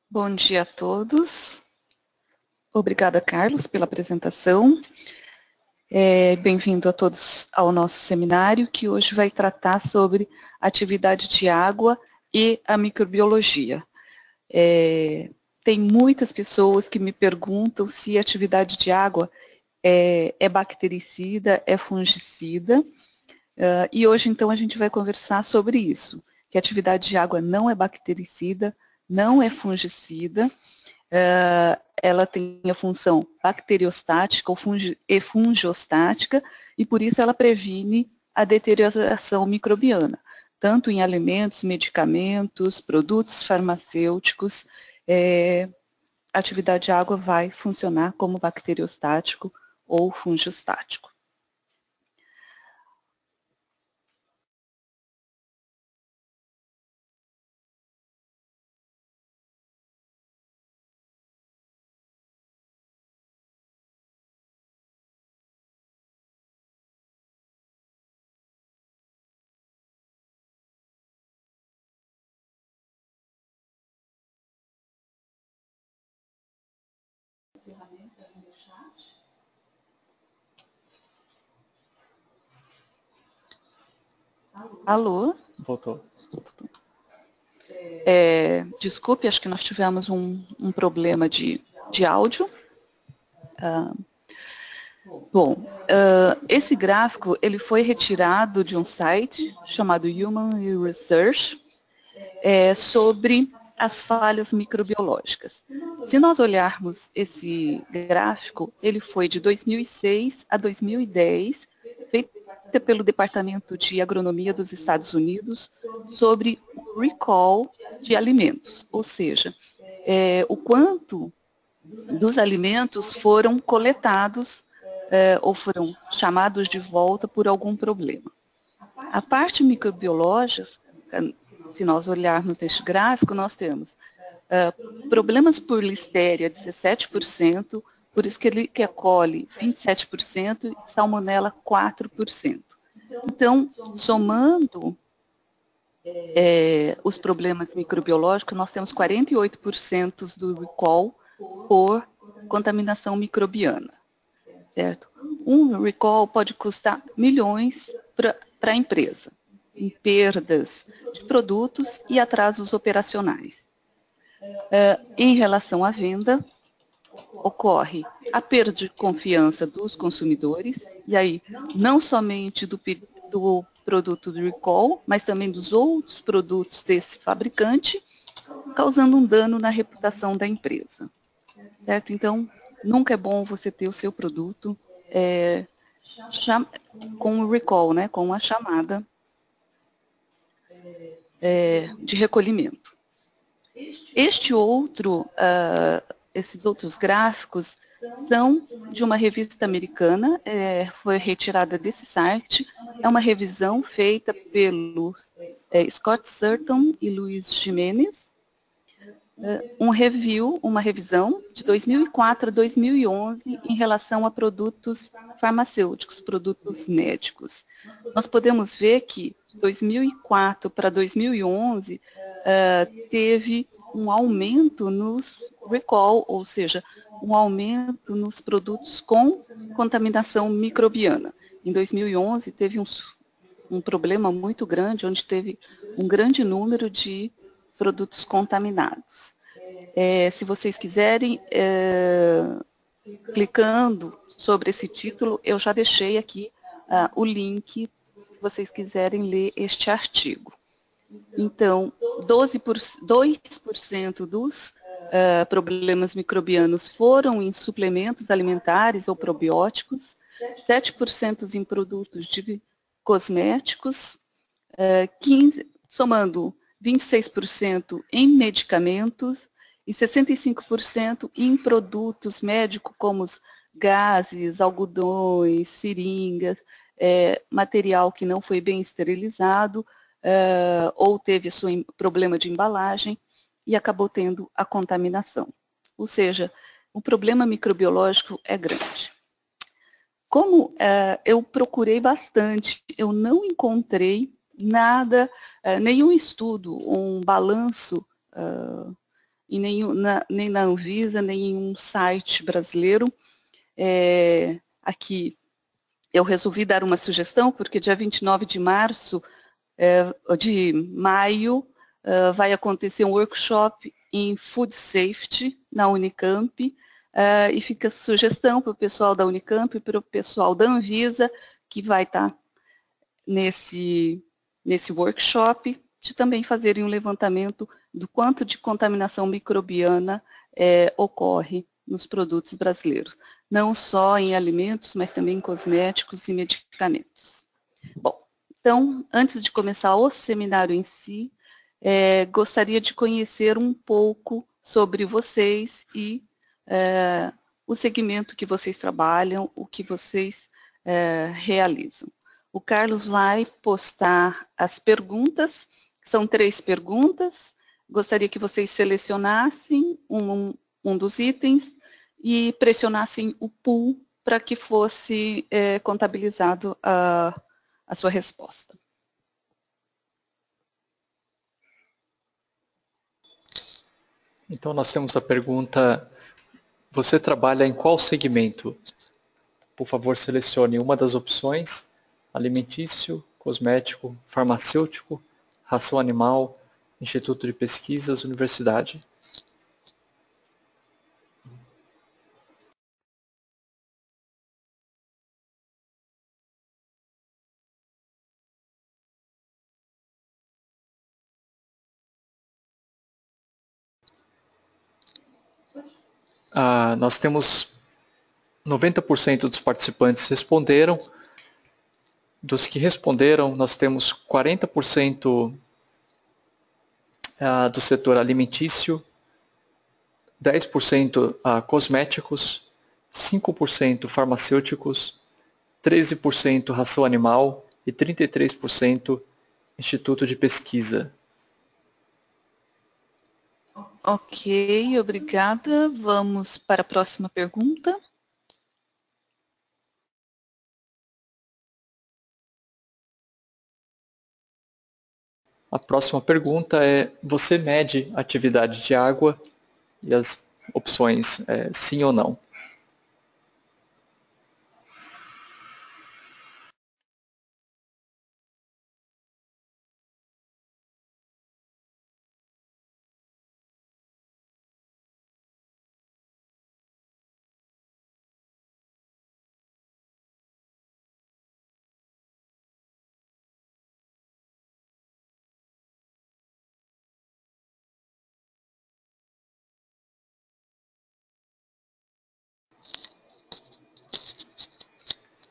Bom dia a todos. Obrigada, Carlos, pela apresentação. Bem-vindo a todos ao nosso seminário, que hoje vai tratar sobre atividade de água e a microbiologia. Tem muitas pessoas que me perguntam se a atividade de água é bactericida, é fungicida, e hoje, então, a gente vai conversar sobre isso, que a atividade de água não é bactericida, não é fungicida, ela tem a função bacteriostática e fungiostática, e por isso ela previne a deterioração microbiana, tanto em alimentos, medicamentos, produtos farmacêuticos. A atividade de água vai funcionar como bacteriostático ou fungiostático. Alô? Voltou. Desculpe, acho que nós tivemos um problema de áudio. Esse gráfico ele foi retirado de um site chamado Human Research sobre as falhas microbiológicas. Se nós olharmos esse gráfico, ele foi de 2006 a 2010, feito pelo Departamento de Agronomia dos Estados Unidos, sobre o recall de alimentos, ou seja, o quanto dos alimentos foram coletados ou foram chamados de volta por algum problema. A parte microbiológica, se nós olharmos neste gráfico, nós temos problemas por listéria, 17%, por Escherichia coli, 27%, e salmonella, 4%. Então, somando os problemas microbiológicos, nós temos 48% do recall por contaminação microbiana, certo? Um recall pode custar milhões para a empresa, em perdas de produtos e atrasos operacionais. Em relação à venda, ocorre a perda de confiança dos consumidores, e aí não somente do produto do recall, mas também dos outros produtos desse fabricante, causando um dano na reputação da empresa. Certo? Então, nunca é bom você ter o seu produto com o recall, né, com a chamada de recolhimento. Esses outros gráficos são de uma revista americana, foi retirada desse site, é uma revisão feita pelo Scott Sutton e Luiz Jimenez, uma revisão de 2004 a 2011 em relação a produtos farmacêuticos, produtos médicos. Nós podemos ver que de 2004 para 2011 teve um aumento nos recall, ou seja, um aumento nos produtos com contaminação microbiana. Em 2011 teve um problema muito grande, onde teve um grande número de produtos contaminados. Se vocês quiserem, clicando sobre esse título, eu já deixei aqui o link, se vocês quiserem ler este artigo. Então, 2% dos problemas microbianos foram em suplementos alimentares ou probióticos, 7% em produtos de cosméticos, somando 26% em medicamentos e 65% em produtos médicos como gases, algodões, seringas, material que não foi bem esterilizado ou teve seu problema de embalagem e acabou tendo a contaminação. Ou seja, o problema microbiológico é grande. Como eu procurei bastante, eu não encontrei nada, nenhum estudo, um balanço nem na Anvisa, nem em um site brasileiro. Aqui eu resolvi dar uma sugestão, porque dia 29 de maio, vai acontecer um workshop em Food Safety na Unicamp, e fica a sugestão para o pessoal da Unicamp e para o pessoal da Anvisa, que vai estar nesse workshop, de também fazerem um levantamento do quanto de contaminação microbiana ocorre nos produtos brasileiros. Não só em alimentos, mas também em cosméticos e medicamentos. Bom, então, antes de começar o seminário em si, gostaria de conhecer um pouco sobre vocês e o segmento que vocês trabalham, o que vocês realizam. O Carlos vai postar as perguntas, são 3 perguntas. Gostaria que vocês selecionassem um dos itens e pressionassem o pool para que fosse contabilizado a sua resposta. Então, nós temos a pergunta: você trabalha em qual segmento? Por favor, selecione uma das opções: alimentício, cosmético, farmacêutico, ração animal, instituto de pesquisas, universidade. Nós temos 90% dos participantes responderam. Dos que responderam, nós temos 40% do setor alimentício, 10% cosméticos, 5% farmacêuticos, 13% ração animal e 33% instituto de pesquisa. Ok, obrigada. Vamos para a próxima pergunta. A próxima pergunta é: você mede a atividade de água? E as opções sim ou não.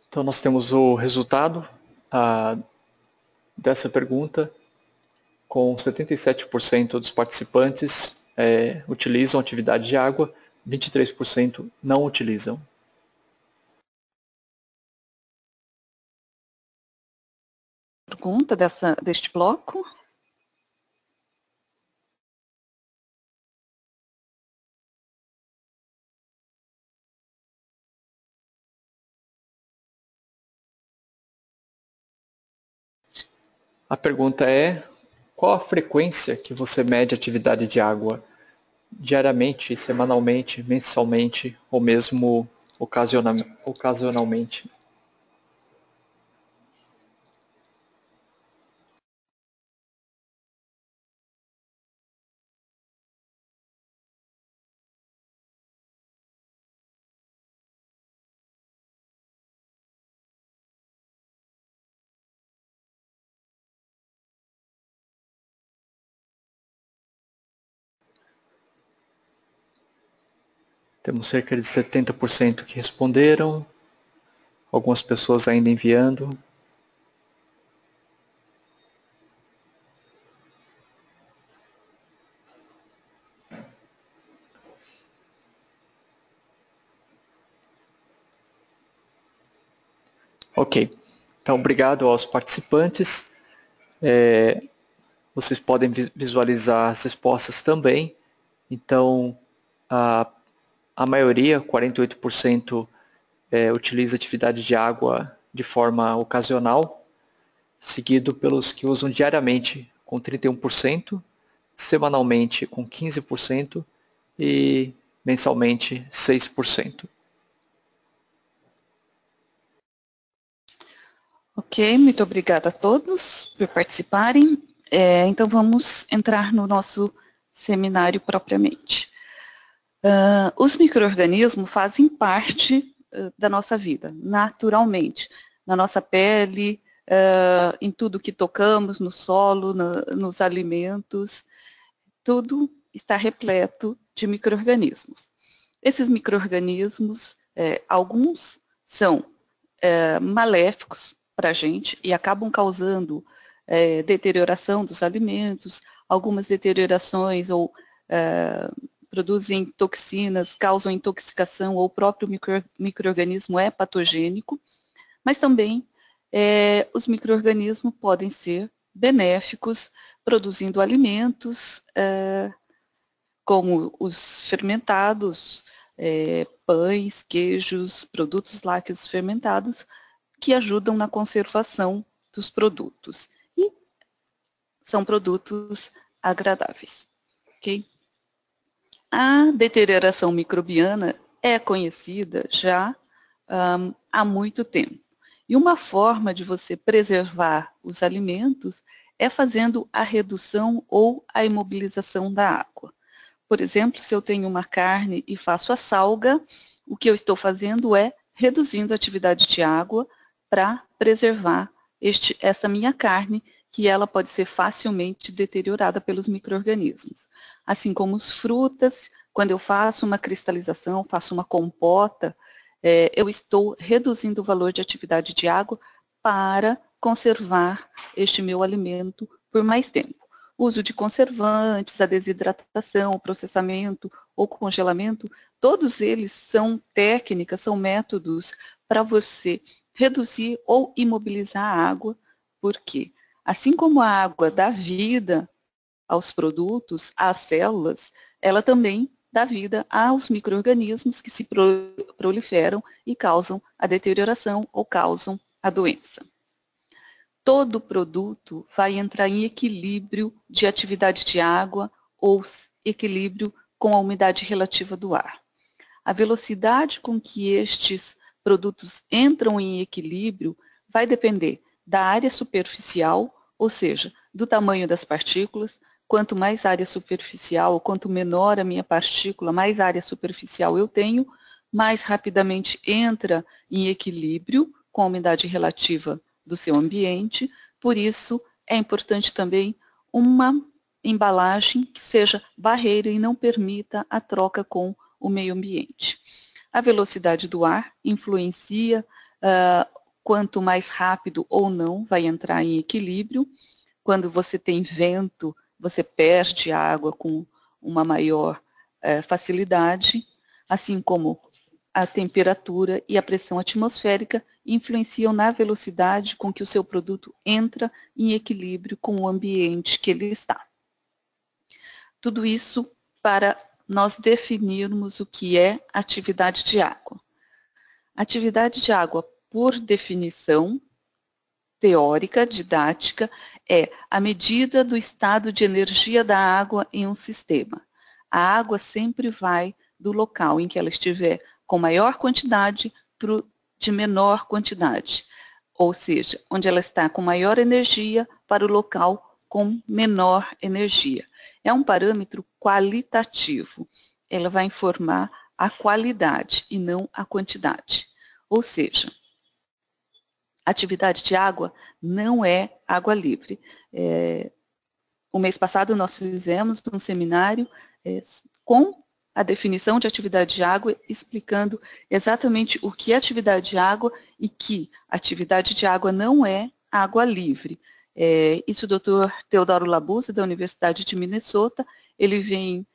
Então, nós temos o resultado dessa pergunta, com 77% dos participantes utilizam atividade de água, 23% não utilizam. Pergunta deste bloco. A pergunta é: qual a frequência que você mede a atividade de água? Diariamente, semanalmente, mensalmente ou mesmo ocasionalmente? Temos cerca de 70% que responderam, algumas pessoas ainda enviando. Ok, então obrigado aos participantes. Vocês podem visualizar as respostas também. Então, a maioria, 48%, utiliza atividade de água de forma ocasional, seguido pelos que usam diariamente, com 31%, semanalmente com 15% e mensalmente 6%. Ok, muito obrigada a todos por participarem. Então vamos entrar no nosso seminário propriamente. Os micro-organismos fazem parte da nossa vida, naturalmente, na nossa pele, em tudo que tocamos, no solo, nos alimentos, tudo está repleto de micro-organismos. Esses micro-organismos, alguns são maléficos para a gente e acabam causando deterioração dos alimentos, algumas deteriorações ou produzem toxinas, causam intoxicação ou o próprio micro-organismo é patogênico, mas também os micro-organismos podem ser benéficos, produzindo alimentos como os fermentados, pães, queijos, produtos lácteos fermentados, que ajudam na conservação dos produtos. E são produtos agradáveis. Okay? A deterioração microbiana é conhecida já há muito tempo. E uma forma de você preservar os alimentos é fazendo a redução ou a imobilização da água. Por exemplo, se eu tenho uma carne e faço a salga, o que eu estou fazendo é reduzindo a atividade de água para preservar essa minha carne, que ela pode ser facilmente deteriorada pelos micro-organismos. Assim como as frutas, quando eu faço uma cristalização, faço uma compota, eu estou reduzindo o valor de atividade de água para conservar este meu alimento por mais tempo. O uso de conservantes, a desidratação, o processamento ou congelamento, todos eles são técnicas, são métodos para você reduzir ou imobilizar a água, porque assim como a água dá vida aos produtos, às células, ela também dá vida aos micro-organismos que se proliferam e causam a deterioração ou causam a doença. Todo produto vai entrar em equilíbrio de atividade de água ou equilíbrio com a umidade relativa do ar. A velocidade com que estes produtos entram em equilíbrio vai depender da área superficial, ou seja, do tamanho das partículas. Quanto mais área superficial, quanto menor a minha partícula, mais área superficial eu tenho, mais rapidamente entra em equilíbrio com a umidade relativa do seu ambiente. Por isso, é importante também uma embalagem que seja barreira e não permita a troca com o meio ambiente. A velocidade do ar influencia quanto mais rápido ou não vai entrar em equilíbrio. Quando você tem vento, você perde água com uma maior facilidade, assim como a temperatura e a pressão atmosférica influenciam na velocidade com que o seu produto entra em equilíbrio com o ambiente que ele está. Tudo isso para nós definirmos o que é atividade de água. Atividade de água, por definição teórica, didática, é a medida do estado de energia da água em um sistema. A água sempre vai do local em que ela estiver com maior quantidade para de menor quantidade, ou seja, onde ela está com maior energia para o local com menor energia. É um parâmetro qualitativo, ela vai informar a qualidade e não a quantidade. Ou seja, atividade de água não é água livre. O mês passado nós fizemos um seminário com a definição de atividade de água, explicando exatamente o que é atividade de água e que atividade de água não é água livre. Isso o Dr. Teodoro Labuza, da Universidade de Minnesota, ele vem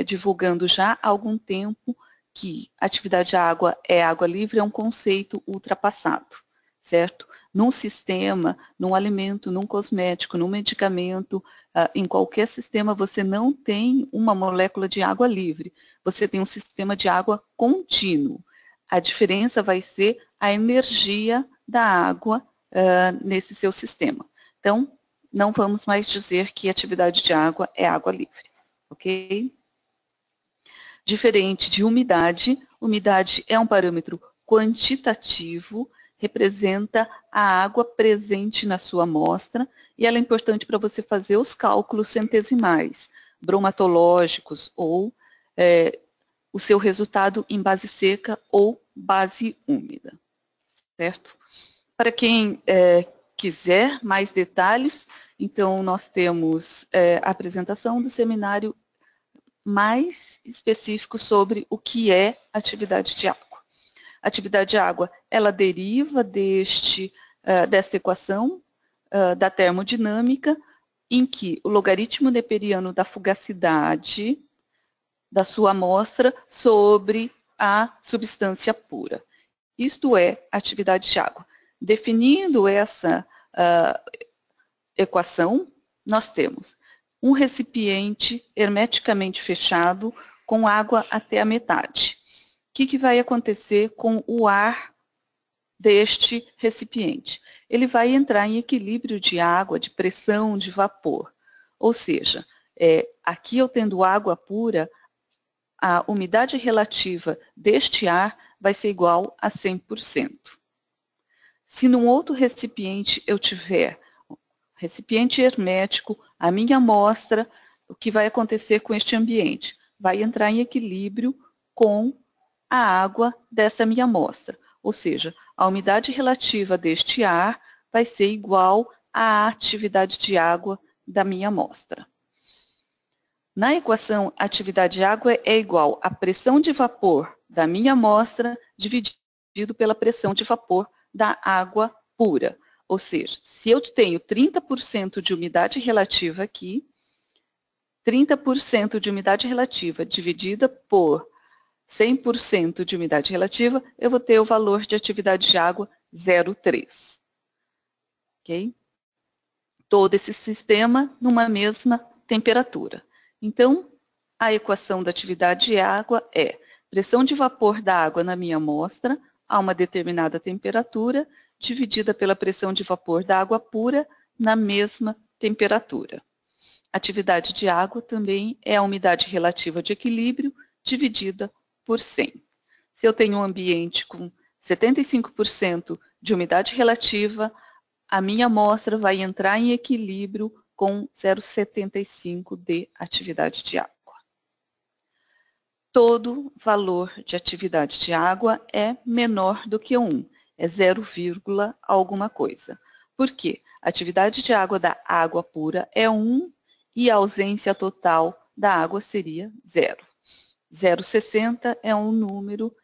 divulgando já há algum tempo que atividade de água é água livre, é um conceito ultrapassado, certo? Num sistema, num alimento, num cosmético, num medicamento, em qualquer sistema você não tem uma molécula de água livre, você tem um sistema de água contínuo. A diferença vai ser a energia da água nesse seu sistema. Então, não vamos mais dizer que atividade de água é água livre, ok? Diferente de umidade, umidade é um parâmetro quantitativo, representa a água presente na sua amostra e ela é importante para você fazer os cálculos centesimais, bromatológicos ou o seu resultado em base seca ou base úmida, certo? Para quem quiser mais detalhes, então nós temos a apresentação do seminário mais específico sobre o que é atividade de água. Atividade de água, ela deriva desta equação da termodinâmica, em que o logaritmo neperiano da fugacidade da sua amostra sobre a substância pura. Isto é atividade de água. Definindo essa equação, nós temos um recipiente hermeticamente fechado com água até a metade. O que vai acontecer com o ar deste recipiente? Ele vai entrar em equilíbrio de água, de pressão, de vapor. Ou seja, aqui eu tendo água pura, a umidade relativa deste ar vai ser igual a 100%. Se num outro recipiente eu tiver recipiente hermético, a minha amostra, o que vai acontecer com este ambiente? Vai entrar em equilíbrio com a água dessa minha amostra. Ou seja, a umidade relativa deste ar vai ser igual à atividade de água da minha amostra. Na equação, a atividade de água é igual à pressão de vapor da minha amostra dividido pela pressão de vapor da água pura. Ou seja, se eu tenho 30% de umidade relativa aqui, 30% de umidade relativa dividida por 100% de umidade relativa, eu vou ter o valor de atividade de água 0,3. Ok? Todo esse sistema numa mesma temperatura. Então, a equação da atividade de água é pressão de vapor da água na minha amostra a uma determinada temperatura, dividida pela pressão de vapor da água pura na mesma temperatura. Atividade de água também é a umidade relativa de equilíbrio dividida por 100. Se eu tenho um ambiente com 75% de umidade relativa, a minha amostra vai entrar em equilíbrio com 0,75 de atividade de água. Todo valor de atividade de água é menor do que 1, é 0, alguma coisa. Por quê? A atividade de água da água pura é 1 e a ausência total da água seria 0. 0,60 é um número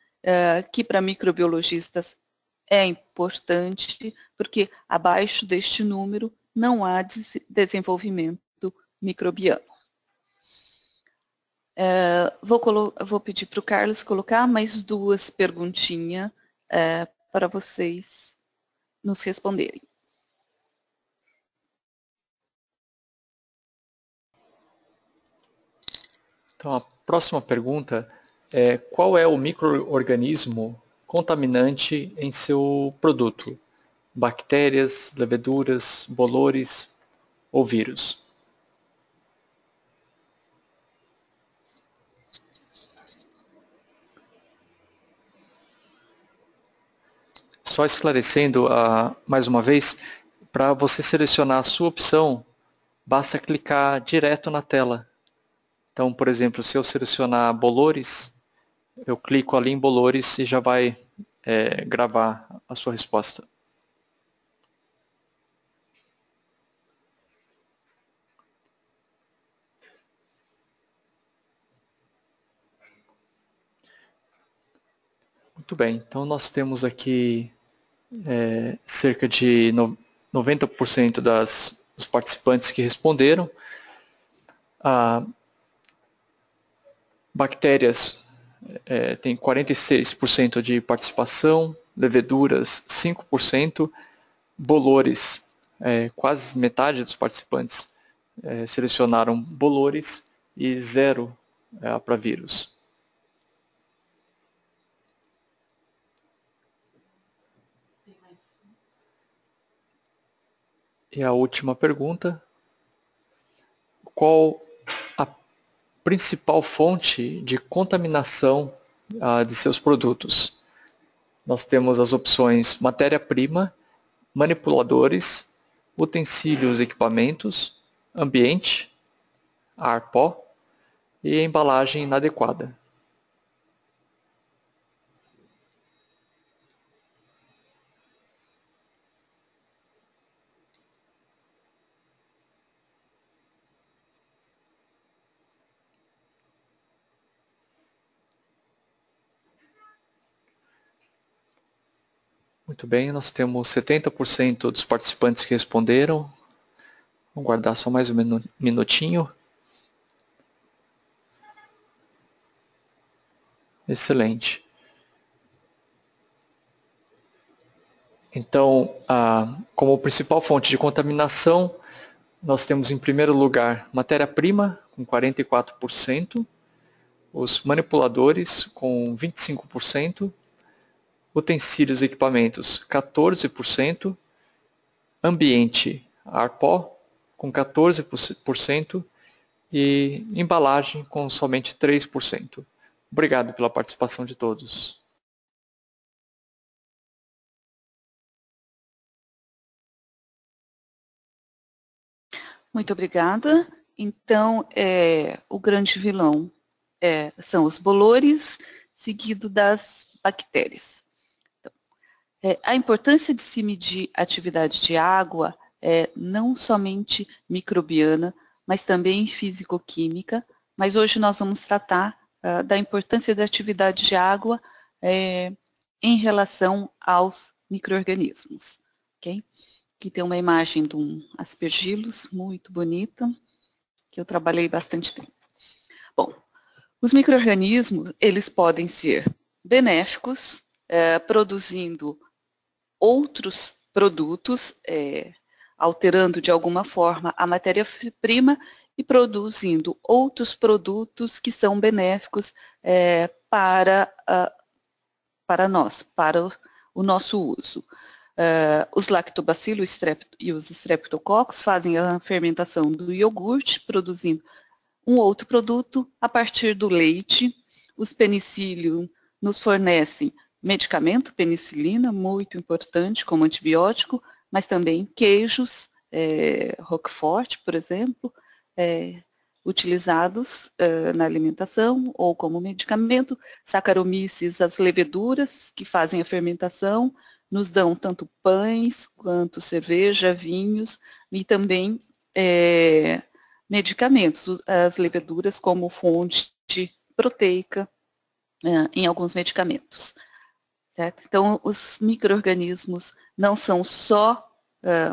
que para microbiologistas é importante, porque abaixo deste número não há desenvolvimento microbiano. Vou pedir para o Carlos colocar mais duas perguntinhas para vocês nos responderem. Então, a próxima pergunta é: qual é o micro-organismo contaminante em seu produto? Bactérias, leveduras, bolores ou vírus? Só esclarecendo mais uma vez, para você selecionar a sua opção, basta clicar direto na tela. Então, por exemplo, se eu selecionar bolores, eu clico ali em bolores e já vai gravar a sua resposta. Muito bem, então nós temos aqui cerca de 90% dos participantes que responderam. Bactérias tem 46% de participação, leveduras 5%, bolores, quase metade dos participantes selecionaram bolores e 0 para vírus. E a última pergunta: qual a principal fonte de contaminação de seus produtos? Nós temos as opções matéria-prima, manipuladores, utensílios, equipamentos, ambiente, ar pó e embalagem inadequada. Muito bem, nós temos 70% dos participantes que responderam. Vamos guardar só mais um minutinho. Excelente. Então, como principal fonte de contaminação, nós temos em primeiro lugar matéria-prima, com 44%, os manipuladores, com 25%, utensílios e equipamentos, 14%, ambiente, ar pó, com 14%, e embalagem, com somente 3%. Obrigado pela participação de todos. Muito obrigada. Então, o grande vilão são os bolores, seguido das bactérias. Então, a importância de se medir a atividade de água é não somente microbiana, mas também físico-química, mas hoje nós vamos tratar da importância da atividade de água em relação aos micro-organismos. Okay? Aqui tem uma imagem de um aspergillus muito bonita, que eu trabalhei bastante tempo. Bom, os micro-organismos, eles podem ser benéficos, produzindo outros produtos, alterando de alguma forma a matéria-prima e produzindo outros produtos que são benéficos para nós, para o nosso uso. Os lactobacilos e os streptococcus fazem a fermentação do iogurte, produzindo um outro produto a partir do leite. Os penicillium nos fornecem medicamento, penicilina, muito importante como antibiótico, mas também queijos, Roquefort, por exemplo, utilizados na alimentação ou como medicamento. Saccharomyces, as leveduras que fazem a fermentação, nos dão tanto pães quanto cerveja, vinhos e também medicamentos, as leveduras como fonte proteica em alguns medicamentos. Certo? Então, os micro-organismos não são só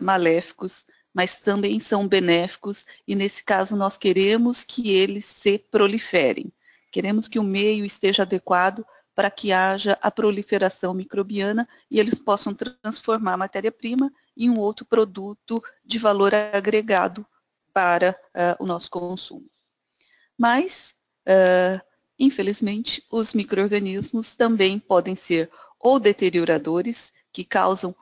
maléficos, mas também são benéficos, e nesse caso nós queremos que eles se proliferem. Queremos que o meio esteja adequado para que haja a proliferação microbiana e eles possam transformar a matéria-prima em um outro produto de valor agregado para o nosso consumo. Mas, infelizmente, os micro-organismos também podem ser ou deterioradores, que causam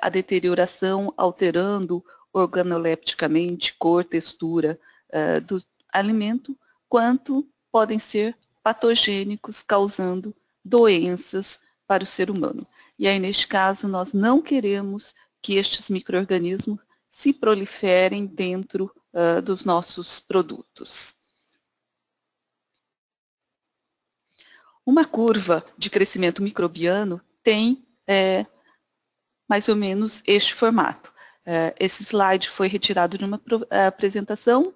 a deterioração, alterando organolepticamente cor, textura do alimento, quanto podem ser patogênicos, causando doenças para o ser humano. E aí, neste caso, nós não queremos que estes micro-organismos se proliferem dentro dos nossos produtos. Uma curva de crescimento microbiano tem mais ou menos este formato. Esse slide foi retirado de uma apresentação,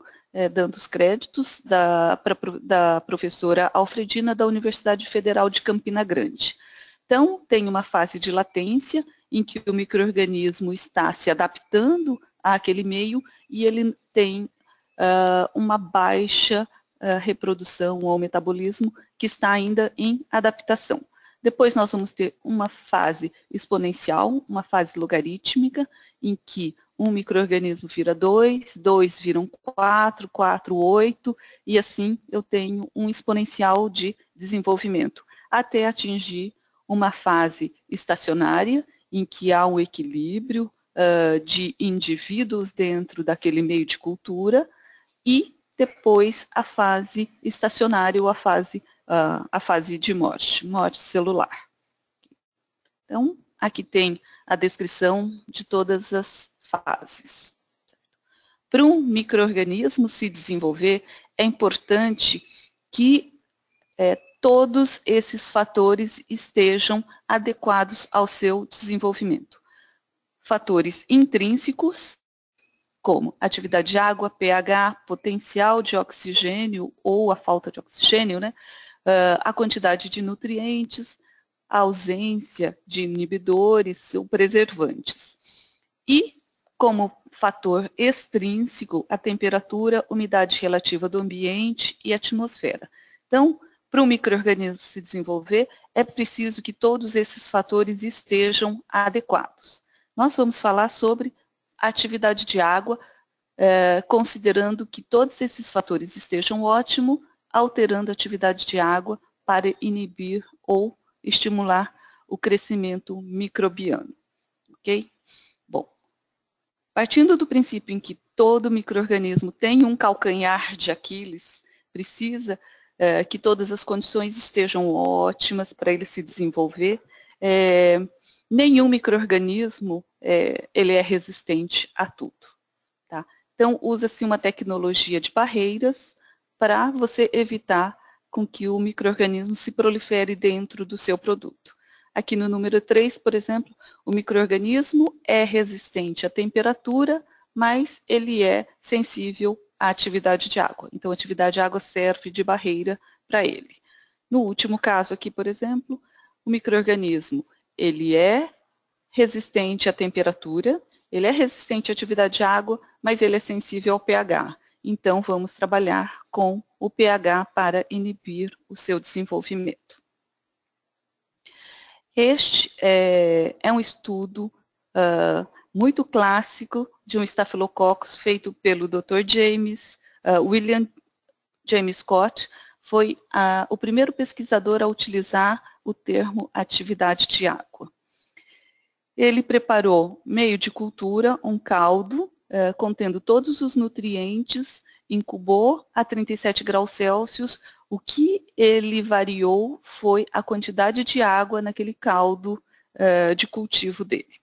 dando os créditos da professora Alfredina da Universidade Federal de Campina Grande. Então, tem uma fase de latência, em que o micro-organismo está se adaptando àquele meio e ele tem uma baixa reprodução ou metabolismo que está ainda em adaptação. Depois nós vamos ter uma fase exponencial, uma fase logarítmica, em que um micro-organismo vira 2, 2 viram 4, 4, 8, e assim eu tenho um exponencial de desenvolvimento, até atingir uma fase estacionária, em que há um equilíbrio de indivíduos dentro daquele meio de cultura e depois a fase estacionária ou a fase de morte celular. Então, aqui tem a descrição de todas as fases. Para um micro-organismo se desenvolver, é importante que todos esses fatores estejam adequados ao seu desenvolvimento. Fatores intrínsecos, como atividade de água, pH, potencial de oxigênio ou a falta de oxigênio, né? A quantidade de nutrientes, a ausência de inibidores ou preservantes. E, como fator extrínseco, a temperatura, umidade relativa do ambiente e atmosfera. Então, para um micro-organismo se desenvolver, é preciso que todos esses fatores estejam adequados. Nós vamos falar sobre a atividade de água, considerando que todos esses fatores estejam ótimos, alterando a atividade de água para inibir ou estimular o crescimento microbiano. Ok? Bom, partindo do princípio em que todo micro-organismo tem um calcanhar de Aquiles, precisa que todas as condições estejam ótimas para ele se desenvolver, nenhum micro-organismo ele é resistente a tudo. Tá? Então, usa-se uma tecnologia de barreiras para você evitar com que o micro-organismo se prolifere dentro do seu produto. Aqui no número 3, por exemplo, o micro-organismo é resistente à temperatura, mas ele é sensível à atividade de água. Então, a atividade de água serve de barreira para ele. No último caso aqui, por exemplo, o micro-organismo, ele é resistente à temperatura, ele é resistente à atividade de água, mas ele é sensível ao pH. Então, vamos trabalhar com o pH para inibir o seu desenvolvimento. Este é um estudo muito clássico de um Staphylococcus feito pelo Dr. William James Scott. Foi o primeiro pesquisador a utilizar o termo atividade de água. Ele preparou meio de cultura, um caldo, contendo todos os nutrientes, incubou a 37 graus Celsius. O que ele variou foi a quantidade de água naquele caldo de cultivo dele.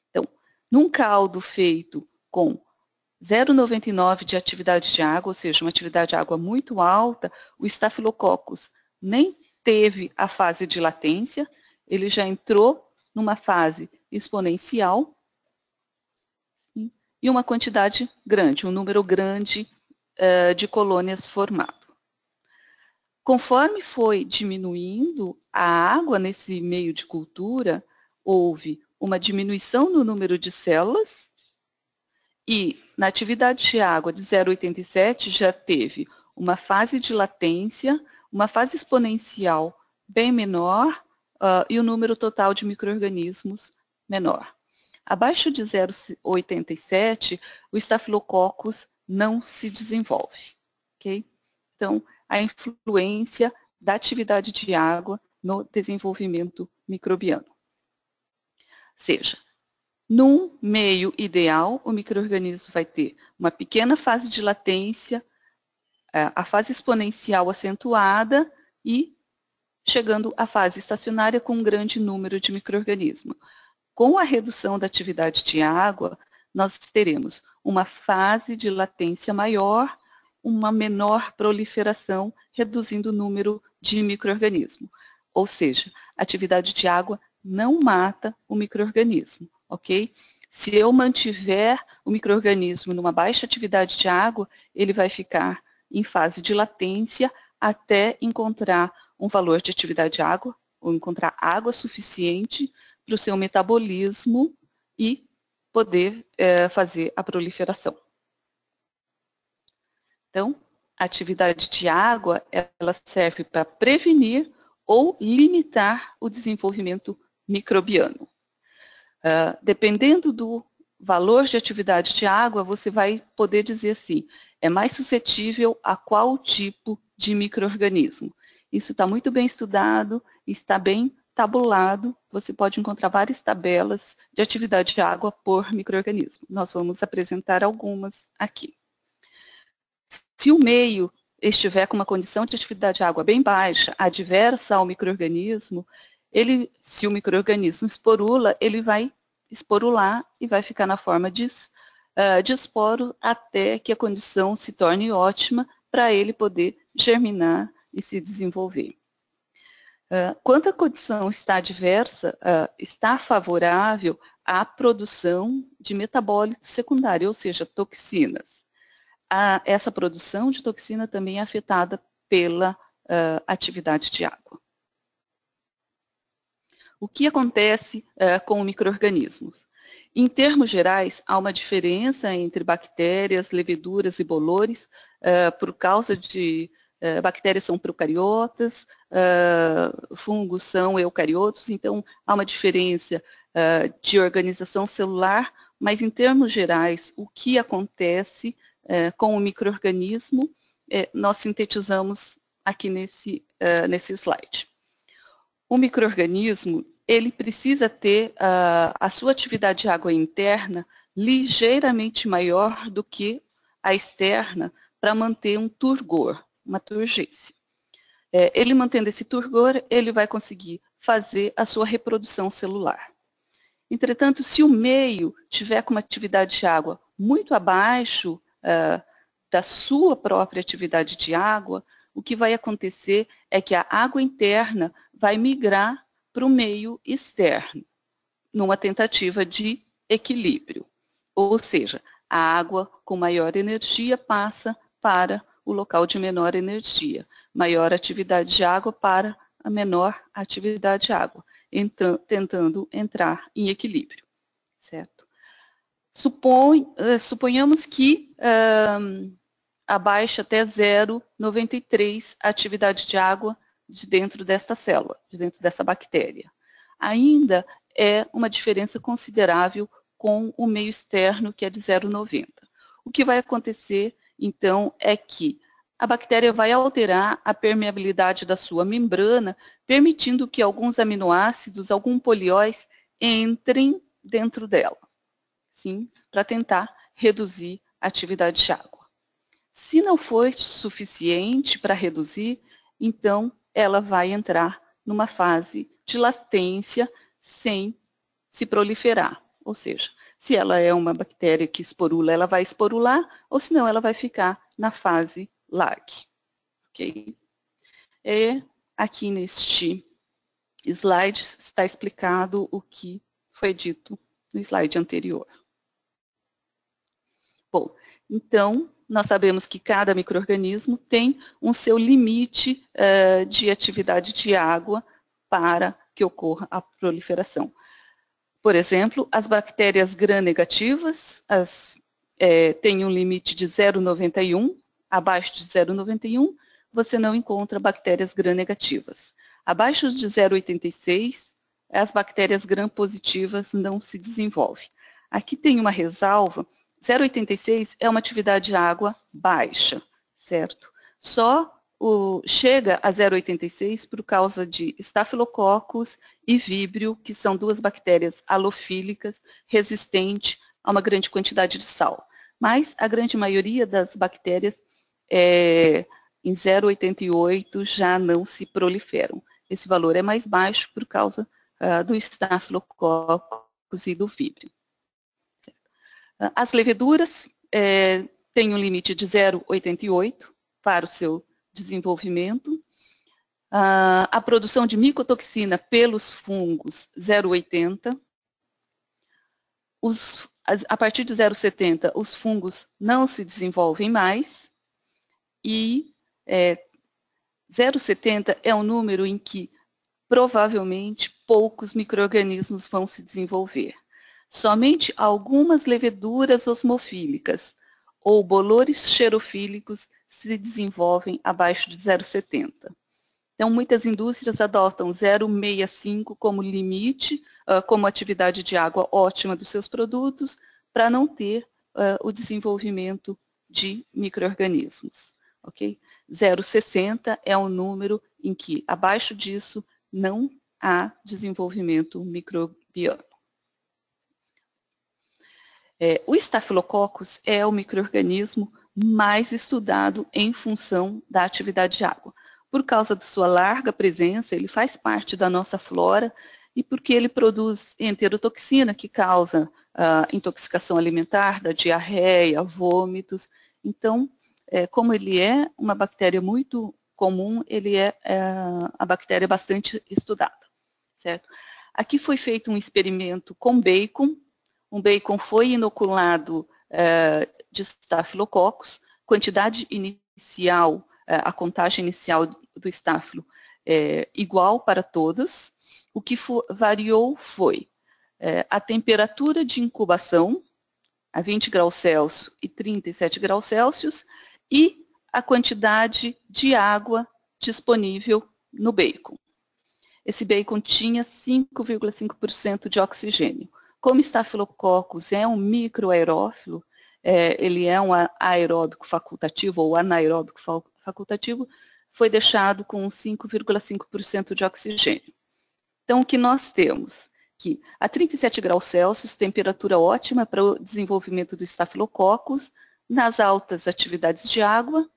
Então, num caldo feito com 0,99 de atividade de água, ou seja, uma atividade de água muito alta, o Staphylococcus nem teve a fase de latência, ele já entrou numa fase exponencial e uma quantidade grande, um número grande de colônias formado. Conforme foi diminuindo a água nesse meio de cultura, houve uma diminuição no número de células e na atividade de água de 0,87 já teve uma fase de latência, uma fase exponencial bem menor e o número total de micro-organismos menor. Abaixo de 0,87, o Staphylococcus não se desenvolve. Okay? Então, a influência da atividade de água no desenvolvimento microbiano. Ou seja, num meio ideal, o micro-organismo vai ter uma pequena fase de latência, a fase exponencial acentuada e chegando à fase estacionária com um grande número de micro-organismos. Com a redução da atividade de água, nós teremos uma fase de latência maior, uma menor proliferação, reduzindo o número de micro-organismos. Ou seja, a atividade de água não mata o micro-organismo, ok? Se eu mantiver o micro-organismo numa baixa atividade de água, ele vai ficar em fase de latência até encontrar um valor de atividade de água, ou encontrar água suficiente para o seu metabolismo e poder fazer a proliferação. Então, a atividade de água, ela serve para prevenir ou limitar o desenvolvimento microbiano. Dependendo do valor de atividade de água, você vai poder dizer assim, é mais suscetível a qual tipo de micro-organismo. Isso está muito bem estudado, está bem tabulado, você pode encontrar várias tabelas de atividade de água por micro-organismo. Nós vamos apresentar algumas aqui. Se o meio estiver com uma condição de atividade de água bem baixa, adversa ao micro-organismo, se o micro-organismo esporula, ele vai esporular e vai ficar na forma de esporo até que a condição se torne ótima para ele poder germinar e se desenvolver. Quando a condição está adversa, está favorável à produção de metabólito secundário, ou seja, toxinas. Essa produção de toxina também é afetada pela atividade de água. O que acontece com o micro-organismo? Em termos gerais, há uma diferença entre bactérias, leveduras e bolores, por causa de bactérias são procariotas, fungos são eucariotos, então há uma diferença de organização celular, mas em termos gerais, o que acontece com o micro-organismo, nós sintetizamos aqui nesse slide. O micro-organismo, ele precisa ter a sua atividade de água interna ligeiramente maior do que a externa para manter um turgor, uma turgência. Ele mantendo esse turgor, ele vai conseguir fazer a sua reprodução celular. Entretanto, se o meio tiver com uma atividade de água muito abaixo da sua própria atividade de água, o que vai acontecer é que a água interna vai migrar para o meio externo, numa tentativa de equilíbrio. Ou seja, a água com maior energia passa para o local de menor energia, maior atividade de água para a menor atividade de água, tentando entrar em equilíbrio, certo? Suponhamos que abaixe até 0,93 a atividade de água de dentro dessa célula, de dentro dessa bactéria. Ainda é uma diferença considerável com o meio externo, que é de 0,90. O que vai acontecer, então, é que a bactéria vai alterar a permeabilidade da sua membrana, permitindo que alguns aminoácidos, alguns polióis, entrem dentro dela, sim, para tentar reduzir a atividade de água. Se não for suficiente para reduzir, então ela vai entrar numa fase de latência sem se proliferar. Ou seja, se ela é uma bactéria que esporula, ela vai esporular, ou senão ela vai ficar na fase lag. Ok? Aqui neste slide está explicado o que foi dito no slide anterior. Bom, então, nós sabemos que cada micro-organismo tem um seu limite de atividade de água para que ocorra a proliferação. Por exemplo, as bactérias gram-negativas têm um limite de 0,91, abaixo de 0,91 você não encontra bactérias gram-negativas. Abaixo de 0,86, as bactérias gram-positivas não se desenvolvem. Aqui tem uma ressalva. 0,86 é uma atividade de água baixa, certo? Só chega a 0,86 por causa de Staphylococcus e Vibrio, que são duas bactérias halofílicas resistentes a uma grande quantidade de sal. Mas a grande maioria das bactérias em 0,88 já não se proliferam. Esse valor é mais baixo por causa do Staphylococcus e do Vibrio. As leveduras têm um limite de 0,88 para o seu desenvolvimento. A produção de micotoxina pelos fungos, 0,80. A partir de 0,70, os fungos não se desenvolvem mais. E 0,70 é um número em que provavelmente poucos micro-organismos vão se desenvolver. Somente algumas leveduras osmofílicas ou bolores xerofílicos se desenvolvem abaixo de 0,70. Então, muitas indústrias adotam 0,65 como limite, como atividade de água ótima dos seus produtos, para não ter o desenvolvimento de micro-organismos. Okay? 0,60 é um número em que, abaixo disso, não a desenvolvimento microbiano. O Staphylococcus é o micro-organismo mais estudado em função da atividade de água. Por causa de sua larga presença, ele faz parte da nossa flora e porque ele produz enterotoxina, que causa intoxicação alimentar, da diarreia, vômitos. Então, como ele é uma bactéria muito comum, ele é a bactéria bastante estudada, certo? Aqui foi feito um experimento com bacon. Um bacon foi inoculado de Staphylococcus, quantidade inicial, a contagem inicial do estáfilo igual para todas. O que variou foi a temperatura de incubação, a 20 graus Celsius e 37 graus Celsius, e a quantidade de água disponível no bacon. Esse bacon tinha 5,5% de oxigênio. Como Staphylococcus é um microaerófilo, ele é um aeróbico facultativo ou anaeróbico facultativo, foi deixado com 5,5% de oxigênio. Então, o que nós temos? Que a 37 graus Celsius, temperatura ótima para o desenvolvimento do Staphylococcus, nas altas atividades de água,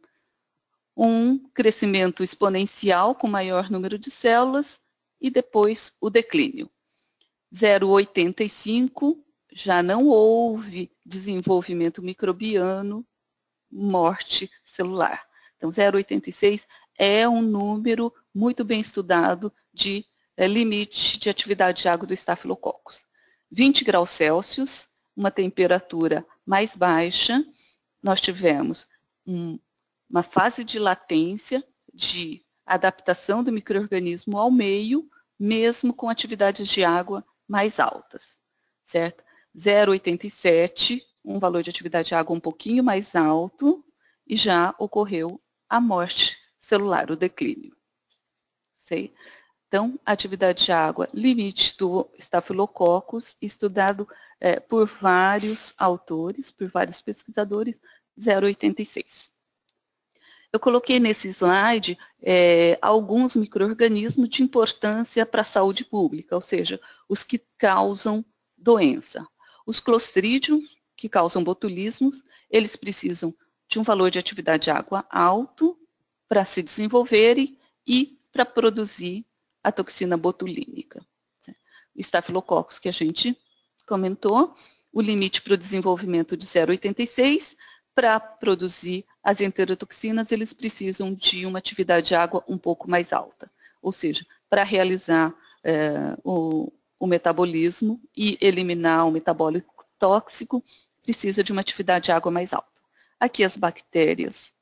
um crescimento exponencial com maior número de células e depois o declínio. 0,85 já não houve desenvolvimento microbiano, morte celular. Então, 0,86 é um número muito bem estudado de limite de atividade de água do Staphylococcus. 20 graus Celsius, uma temperatura mais baixa, nós tivemos uma fase de latência, de adaptação do micro-organismo ao meio, mesmo com atividades de água mais altas, certo? 0,87, um valor de atividade de água um pouquinho mais alto, e já ocorreu a morte celular, o declínio. Sei? Então, atividade de água, limite do Staphylococcus, estudado por vários autores, por vários pesquisadores, 0,86. Eu coloquei nesse slide alguns micro-organismos de importância para a saúde pública, ou seja, os que causam doença. Os Clostridium, que causam botulismos, eles precisam de um valor de atividade de água alto para se desenvolverem e para produzir a toxina botulínica. O Staphylococcus, que a gente comentou, o limite para o desenvolvimento de 0,86, para produzir as enterotoxinas, eles precisam de uma atividade de água um pouco mais alta. Ou seja, para realizar o metabolismo e eliminar o metabólico tóxico, precisa de uma atividade de água mais alta. Aqui as bactérias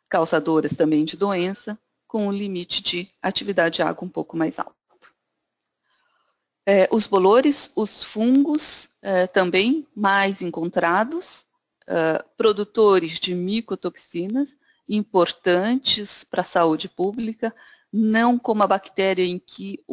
causadoras também de doença, com o limite de atividade de água um pouco mais alto. Os bolores, os fungos, também mais encontrados, produtores de micotoxinas, importantes para a saúde pública, não como a bactéria em que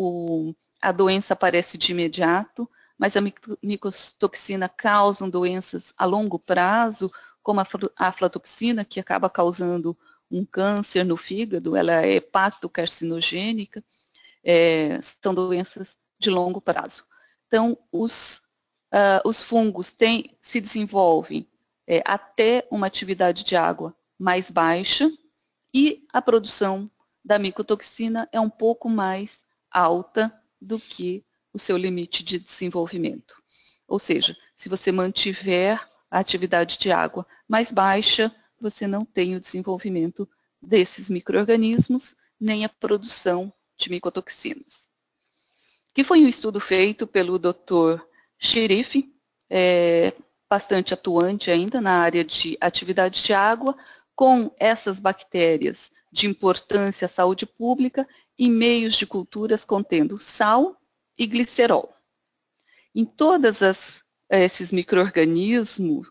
a doença aparece de imediato, mas a micotoxina causam doenças a longo prazo, como a aflatoxina, que acaba causando um câncer no fígado, ela é hepatocarcinogênica, são doenças de longo prazo. Então, os fungos se desenvolvem até uma atividade de água mais baixa e a produção da micotoxina é um pouco mais alta do que o seu limite de desenvolvimento. Ou seja, se você mantiver a atividade de água mais baixa, você não tem o desenvolvimento desses micro-organismos, nem a produção de micotoxinas. Que foi um estudo feito pelo Dr. Sherif, bastante atuante ainda na área de atividade de água, com essas bactérias de importância à saúde pública em meios de culturas contendo sal e glicerol. Em todos esses micro-organismos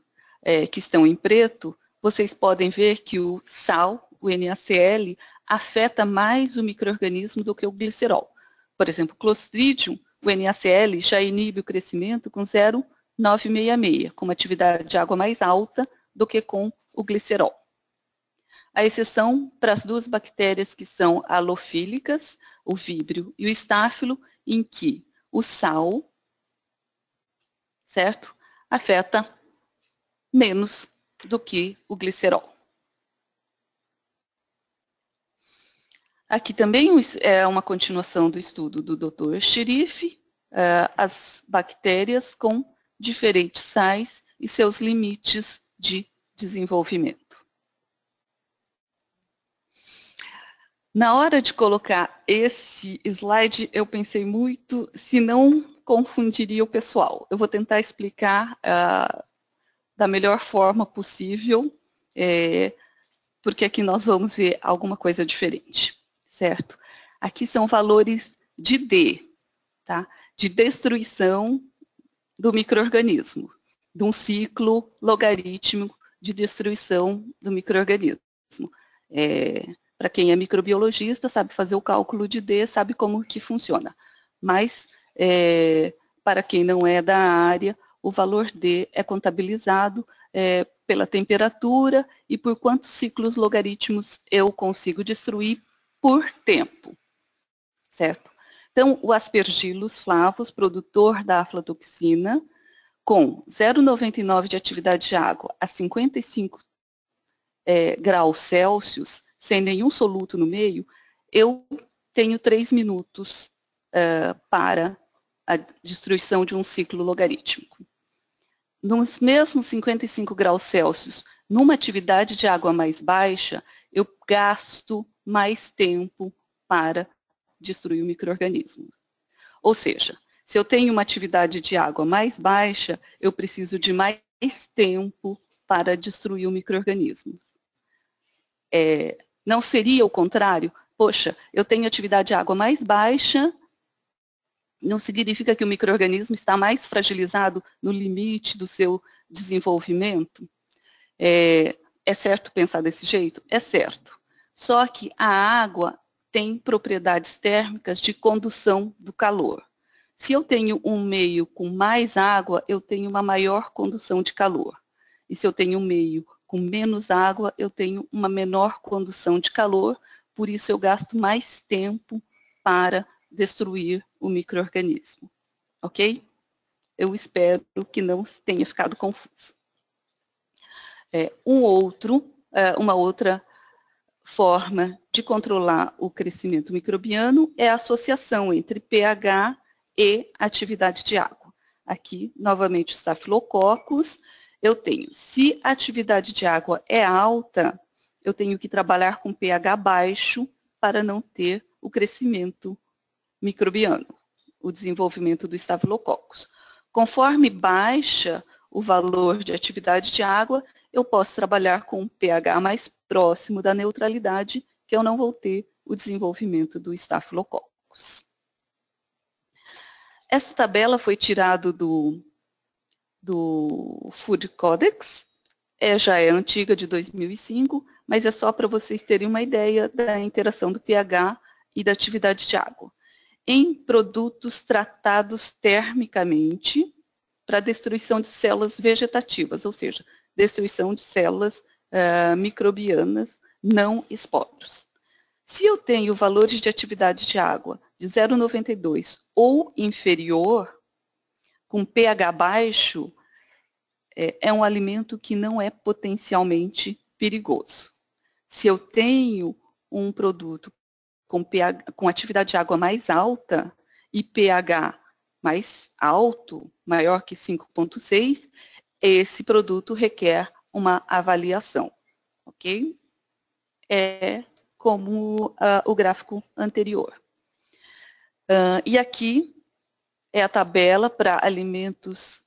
que estão em preto, vocês podem ver que o sal, o NaCl, afeta mais o micro-organismo do que o glicerol. Por exemplo, Clostridium, o NaCl já inibe o crescimento com 0,966, com uma atividade de água mais alta do que com o glicerol. à exceção para as duas bactérias que são halofílicas, o víbrio e o estáfilo, em que o sal, certo, afeta menos do que o glicerol. Aqui também é uma continuação do estudo do Dr. Sherif, as bactérias com diferentes sais e seus limites de desenvolvimento. Na hora de colocar esse slide, eu pensei muito se não confundiria o pessoal. Eu vou tentar explicar da melhor forma possível, porque aqui nós vamos ver alguma coisa diferente, certo? Aqui são valores de D, tá? De destruição do micro-organismo, de um ciclo logarítmico de destruição do micro-organismo. Para quem é microbiologista, sabe fazer o cálculo de D, sabe como que funciona. Mas, para quem não é da área, o valor D é contabilizado pela temperatura e por quantos ciclos logarítmicos eu consigo destruir por tempo, certo? Então, o Aspergillus flavus, produtor da aflatoxina, com 0,99 de atividade de água a 55 graus Celsius, sem nenhum soluto no meio, eu tenho 3 minutos para a destruição de um ciclo logarítmico. Nos mesmos 55 graus Celsius, numa atividade de água mais baixa, eu gasto mais tempo para destruir o micro-organismo. Ou seja, se eu tenho uma atividade de água mais baixa, eu preciso de mais tempo para destruir o micro-organismo. Não seria o contrário? Poxa, eu tenho atividade de água mais baixa, não significa que o micro-organismo está mais fragilizado no limite do seu desenvolvimento? É certo pensar desse jeito? É certo. Só que a água tem propriedades térmicas de condução do calor. Se eu tenho um meio com mais água, eu tenho uma maior condução de calor. E se eu tenho um meio com menos água, eu tenho uma menor condução de calor, por isso eu gasto mais tempo para destruir o micro-organismo. Ok? Eu espero que não tenha ficado confuso. Uma outra forma de controlar o crescimento microbiano é a associação entre pH e atividade de água. Aqui, novamente, os Staphylococcus. Eu tenho, se a atividade de água é alta, eu tenho que trabalhar com pH baixo para não ter o crescimento microbiano, o desenvolvimento do Staphylococcus. Conforme baixa o valor de atividade de água, eu posso trabalhar com um pH mais próximo da neutralidade, que eu não vou ter o desenvolvimento do Staphylococcus. Essa tabela foi tirada do Food Codex, já é antiga, de 2005, mas é só para vocês terem uma ideia da interação do pH e da atividade de água. Em produtos tratados termicamente para destruição de células vegetativas, ou seja, destruição de células microbianas não esporos. Se eu tenho valores de atividade de água de 0,92 ou inferior, com pH baixo, é um alimento que não é potencialmente perigoso. Se eu tenho um produto com atividade de água mais alta e pH mais alto, maior que 5,6, esse produto requer uma avaliação, ok? É como o gráfico anterior. E aqui é a tabela para alimentos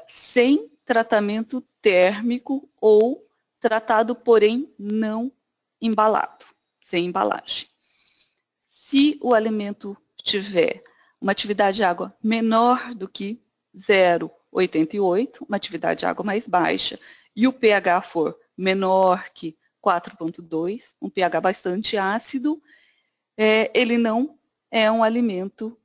sem tratamento térmico ou tratado, porém não embalado, sem embalagem. Se o alimento tiver uma atividade de água menor do que 0,88, uma atividade de água mais baixa, e o pH for menor que 4,2, um pH bastante ácido, ele não é um alimento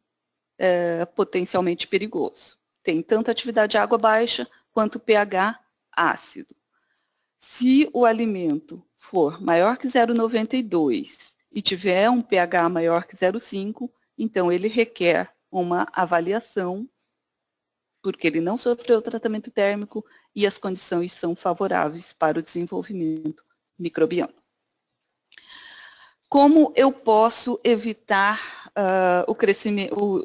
potencialmente perigoso. Tem tanto atividade de água baixa quanto pH ácido. Se o alimento for maior que 0,92 e tiver um pH maior que 0,5, então ele requer uma avaliação, porque ele não sofreu tratamento térmico e as condições são favoráveis para o desenvolvimento microbiano. Como eu posso evitar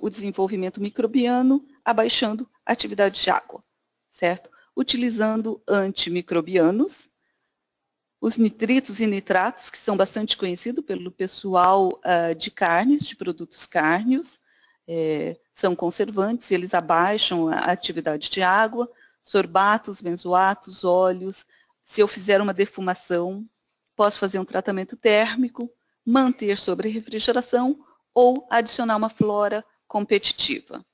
o desenvolvimento microbiano abaixando a atividade de água, certo? Utilizando antimicrobianos, os nitritos e nitratos, que são bastante conhecidos pelo pessoal de carnes, de produtos cárneos, são conservantes, eles abaixam a atividade de água, sorbatos, benzoatos, óleos. Se eu fizer uma defumação, posso fazer um tratamento térmico, manter sobre refrigeração ou adicionar uma flora competitiva.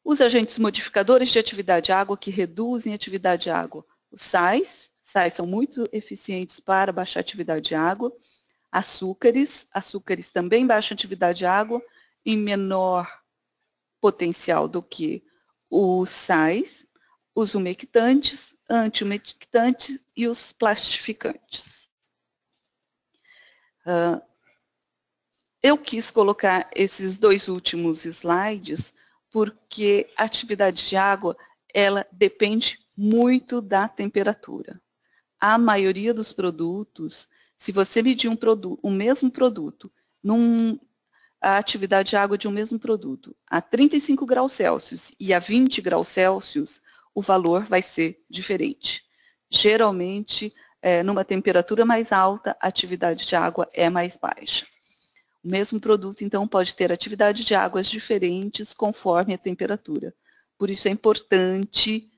Os agentes modificadores de atividade de água que reduzem a atividade de água, os sais são muito eficientes para baixar a atividade de água, açúcares também baixam a atividade de água em menor potencial do que os sais, os umectantes, anti-umectantes e os plastificantes. Eu quis colocar esses dois últimos slides porque a atividade de água, ela depende muito da temperatura. A maioria dos produtos, se você medir um mesmo produto, a atividade de água de um mesmo produto, a 35 graus Celsius e a 20 graus Celsius, o valor vai ser diferente. Geralmente, numa temperatura mais alta, a atividade de água é mais baixa. O mesmo produto, então, pode ter atividade de águas diferentes conforme a temperatura. Por isso é importante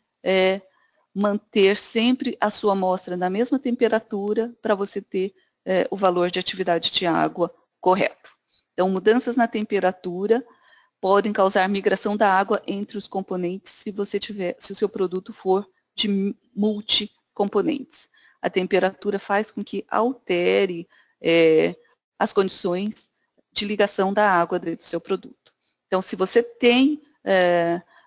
manter sempre a sua amostra na mesma temperatura para você ter o valor de atividade de água correto. Então, mudanças na temperatura podem causar migração da água entre os componentes se o seu produto for de multicomponentes. A temperatura faz com que altere as condições de ligação da água dentro do seu produto. Então, se você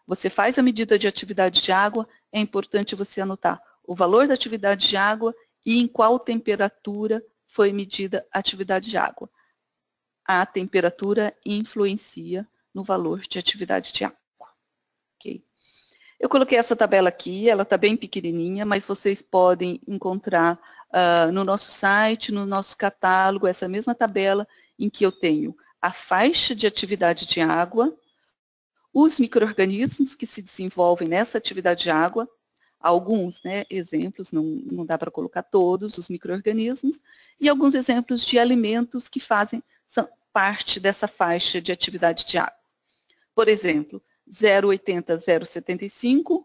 você faz a medida de atividade de água, é importante você anotar o valor da atividade de água e em qual temperatura foi medida a atividade de água. A temperatura influencia no valor de atividade de água. Okay? Eu coloquei essa tabela aqui, ela está bem pequenininha, mas vocês podem encontrar no nosso site, no nosso catálogo, essa mesma tabela em que eu tenho a faixa de atividade de água, os micro-organismos que se desenvolvem nessa atividade de água, alguns exemplos, não dá para colocar todos os micro-organismos, e alguns exemplos de alimentos que são parte dessa faixa de atividade de água. Por exemplo, 0,80, 0,75,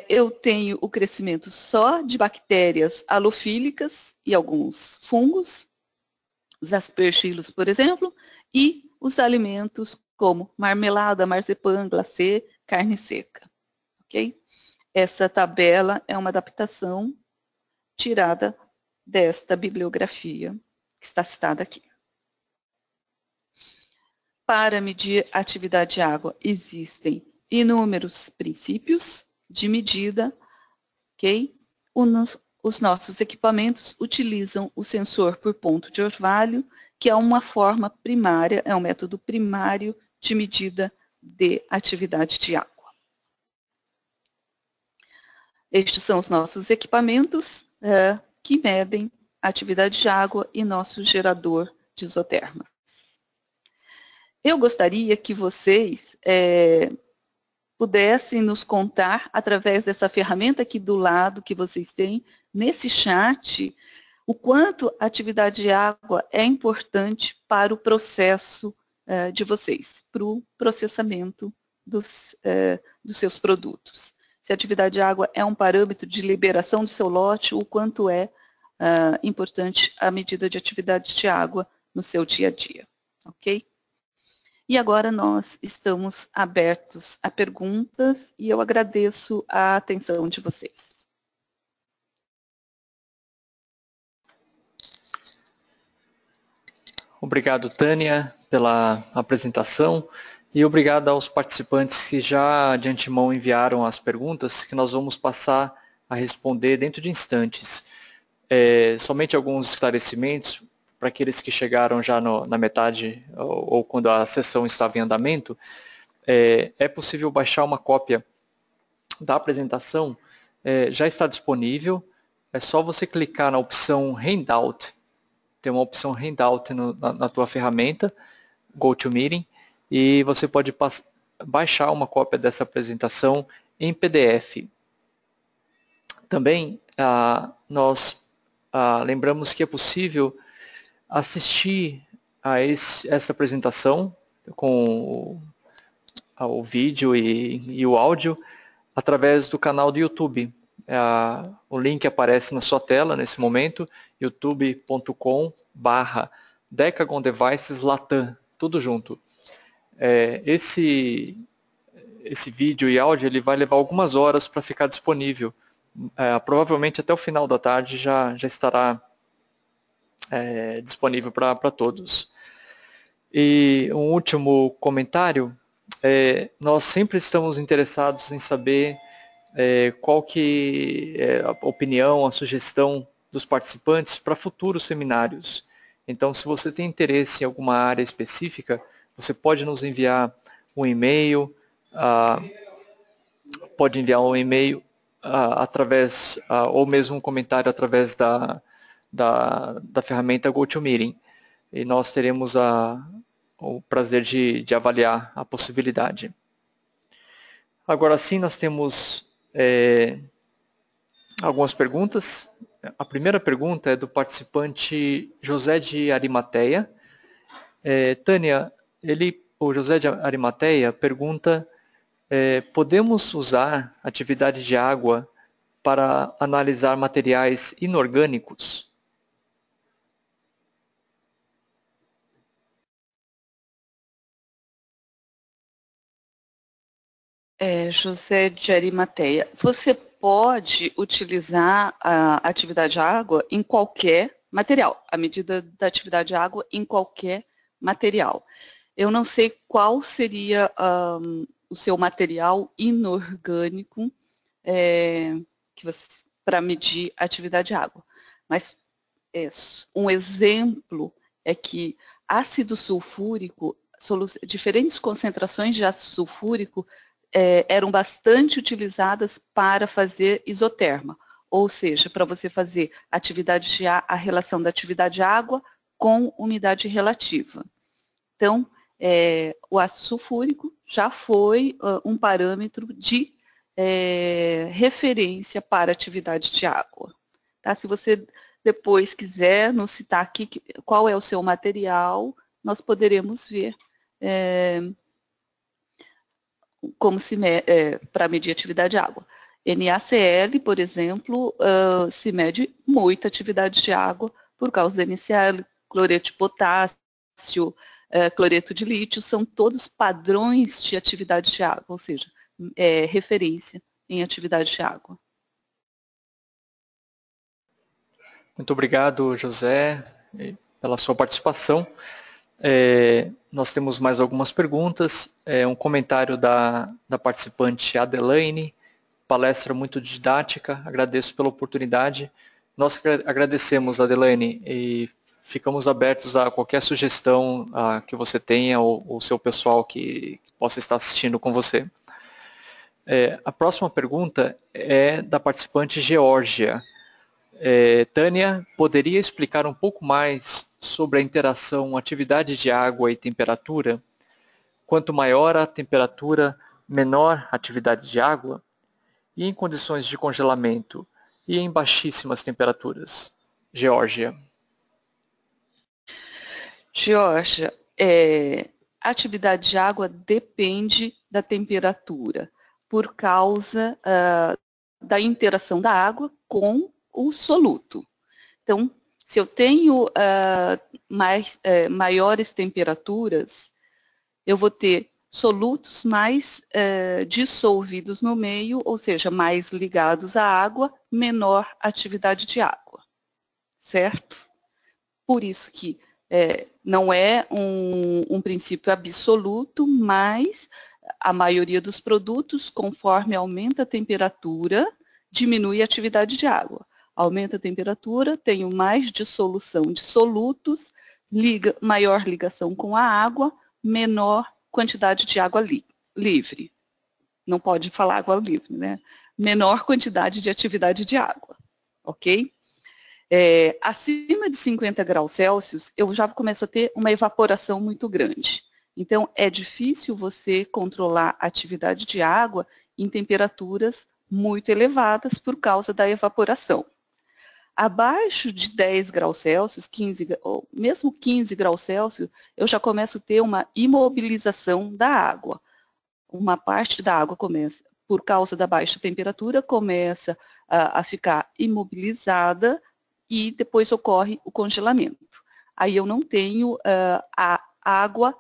eu tenho o crescimento só de bactérias halofílicas e alguns fungos, os aspergilos, por exemplo, e os alimentos como marmelada, marzipan, glacê, carne seca. Ok? Essa tabela é uma adaptação tirada desta bibliografia que está citada aqui. Para medir a atividade de água, existem inúmeros princípios de medida, ok? Os nossos equipamentos utilizam o sensor por ponto de orvalho, que é uma forma primária, é um método primário de medida de atividade de água. Estes são os nossos equipamentos que medem a atividade de água e nosso gerador de isotermas. Eu gostaria que vocês pudessem nos contar, através dessa ferramenta aqui do lado que vocês têm, nesse chat, o quanto a atividade de água é importante para o processo de vocês, para o processamento dos seus produtos. Se a atividade de água é um parâmetro de liberação do seu lote, o quanto é importante a medida de atividade de água no seu dia a dia, ok? E agora nós estamos abertos a perguntas e eu agradeço a atenção de vocês. Obrigado, Tânia, pela apresentação e obrigado aos participantes que já de antemão enviaram as perguntas, que nós vamos passar a responder dentro de instantes. somente alguns esclarecimentos para aqueles que chegaram já na metade ou quando a sessão estava em andamento. É possível baixar uma cópia da apresentação, já está disponível. É só você clicar na opção Handout. Tem uma opção Handout na tua ferramenta, GoToMeeting, e você pode baixar uma cópia dessa apresentação em PDF. Também nós lembramos que é possível assistir a essa apresentação com o vídeo e o áudio através do canal do YouTube. O link aparece na sua tela nesse momento, youtube.com/DecagonDevicesLatam, tudo junto. Esse vídeo e áudio ele vai levar algumas horas para ficar disponível. Provavelmente até o final da tarde já estará disponível para todos. E um último comentário, nós sempre estamos interessados em saber qual que é a opinião, a sugestão dos participantes para futuros seminários. Então, se você tem interesse em alguma área específica, você pode nos enviar um e-mail, através, ou mesmo um comentário através da ferramenta GoToMeeting. E nós teremos o prazer de avaliar a possibilidade. Agora sim, nós temos algumas perguntas. A primeira pergunta é do participante José de Arimateia. Tânia, o José de Arimateia pergunta: podemos usar atividade de água para analisar materiais inorgânicos? José de Arimateia, você pode utilizar a atividade água em qualquer material, a medida da atividade água em qualquer material. Eu não sei qual seria o seu material inorgânico para medir a atividade água, mas um exemplo é que ácido sulfúrico, diferentes concentrações de ácido sulfúrico eram bastante utilizadas para fazer isoterma, ou seja, para você fazer a relação da atividade água com umidade relativa. Então, o ácido sulfúrico já foi um parâmetro de referência para a atividade de água. Tá? Se você depois quiser nos citar aqui qual é o seu material, nós poderemos ver como para medir atividade de água. NaCl, por exemplo, se mede muita atividade de água por causa do NaCl, cloreto de potássio, cloreto de lítio, são todos padrões de atividade de água, ou seja, referência em atividade de água. Muito obrigado, José, pela sua participação. Nós temos mais algumas perguntas. Um comentário da participante Adelaine, palestra muito didática, agradeço pela oportunidade. Nós agradecemos, Adelaine, e ficamos abertos a qualquer sugestão que você tenha ou o seu pessoal que possa estar assistindo com você. A próxima pergunta é da participante Geórgia. Tânia, poderia explicar um pouco mais sobre a interação atividade de água e temperatura? Quanto maior a temperatura, menor a atividade de água? E em condições de congelamento? E em baixíssimas temperaturas? Geórgia. Geórgia, a atividade de água depende da temperatura, por causa da interação da água com o soluto. Então, se eu tenho maiores temperaturas, eu vou ter solutos mais dissolvidos no meio, ou seja, mais ligados à água, menor atividade de água, certo? Por isso que não é um princípio absoluto, mas a maioria dos produtos, conforme aumenta a temperatura, diminui a atividade de água. Aumenta a temperatura, tenho mais dissolução de solutos, maior ligação com a água, menor quantidade de água livre. Não pode falar água livre, né? Menor quantidade de atividade de água, ok? Acima de 50 graus Celsius, eu já começo a ter uma evaporação muito grande. Então, é difícil você controlar a atividade de água em temperaturas muito elevadas por causa da evaporação. Abaixo de 10 graus Celsius, 15, ou mesmo 15 graus Celsius, eu já começo a ter uma imobilização da água. Uma parte da água começa, por causa da baixa temperatura, começa a ficar imobilizada e depois ocorre o congelamento. Aí eu não tenho a água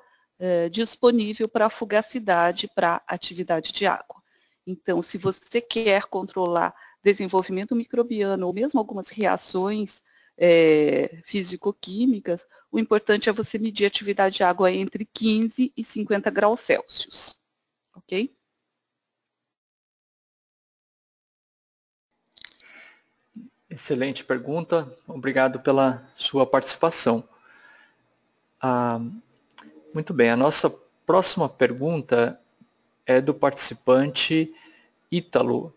disponível para a fugacidade, para a atividade de água. Então, se você quer controlar desenvolvimento microbiano ou mesmo algumas reações físico-químicas, o importante é você medir a atividade de água entre 15 e 50 graus Celsius. Ok? Excelente pergunta, obrigado pela sua participação. Muito bem, a nossa próxima pergunta é do participante Ítalo.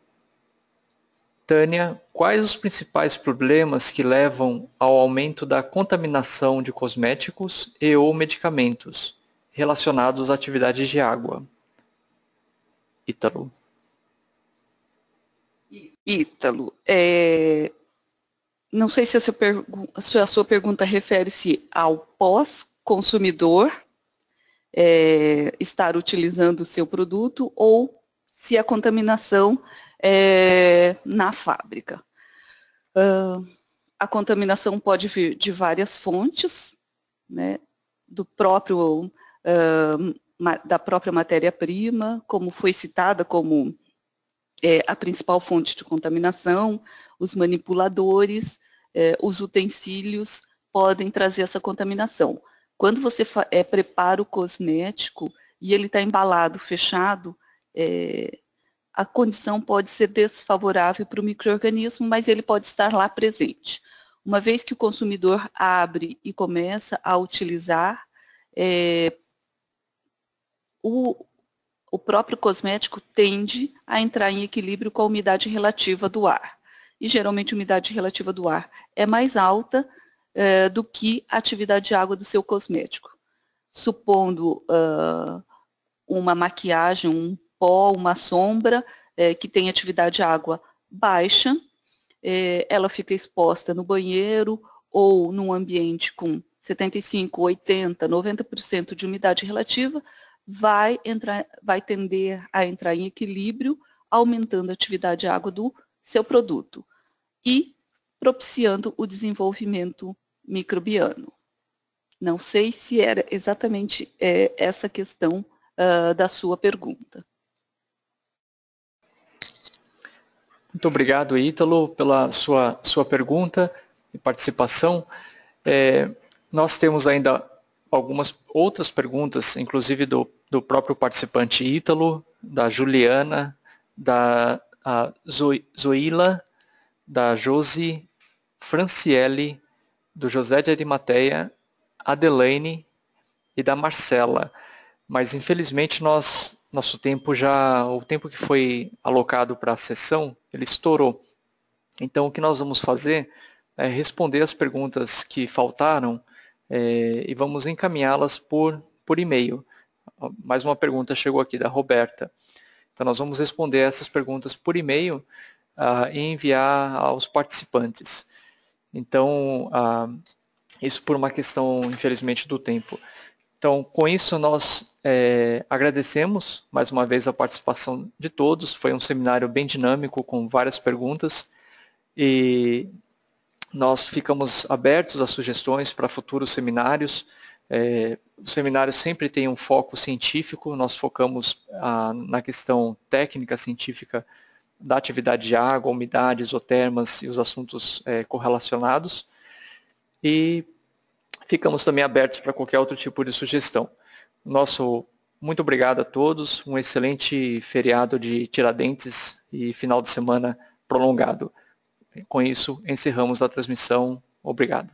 Tânia, quais os principais problemas que levam ao aumento da contaminação de cosméticos e ou medicamentos relacionados à atividade de água? Ítalo. Ítalo, não sei se a sua pergunta refere-se ao pós-consumidor estar utilizando o seu produto ou se a contaminação na fábrica. A contaminação pode vir de várias fontes, né, da própria matéria-prima, como foi citada como a principal fonte de contaminação, os manipuladores, os utensílios podem trazer essa contaminação. Quando você prepara o cosmético e ele está embalado, fechado, a condição pode ser desfavorável para o micro-organismo, mas ele pode estar lá presente. Uma vez que o consumidor abre e começa a utilizar, o próprio cosmético tende a entrar em equilíbrio com a umidade relativa do ar. E geralmente a umidade relativa do ar é mais alta do que a atividade de água do seu cosmético. Supondo uma maquiagem, um pó, uma sombra que tem atividade de água baixa, ela fica exposta no banheiro ou num ambiente com 75, 80, 90% de umidade relativa, vai tender a entrar em equilíbrio, aumentando a atividade de água do seu produto e propiciando o desenvolvimento microbiano. Não sei se era exatamente essa questão da sua pergunta. Muito obrigado, Ítalo, pela sua pergunta e participação. Nós temos ainda algumas outras perguntas, inclusive do próprio participante Ítalo, da Juliana, da Zoila, da Josi, Franciele, do José de Arimateia, Adelaine e da Marcela. Mas, infelizmente, nosso tempo o tempo que foi alocado para a sessão, ele estourou. Então, o que nós vamos fazer é responder as perguntas que faltaram e vamos encaminhá-las por e-mail. Mais uma pergunta chegou aqui, da Roberta. Então, nós vamos responder essas perguntas por e-mail e enviar aos participantes. Então, isso por uma questão, infelizmente, do tempo. Então, com isso, nós agradecemos mais uma vez a participação de todos. Foi um seminário bem dinâmico, com várias perguntas. E nós ficamos abertos a sugestões para futuros seminários. O seminário sempre tem um foco científico. Nós focamos na questão técnica científica da atividade de água, umidade, isotermas e os assuntos correlacionados. E ficamos também abertos para qualquer outro tipo de sugestão. Muito obrigado a todos, um excelente feriado de Tiradentes e final de semana prolongado. com isso, encerramos a transmissão. Obrigado.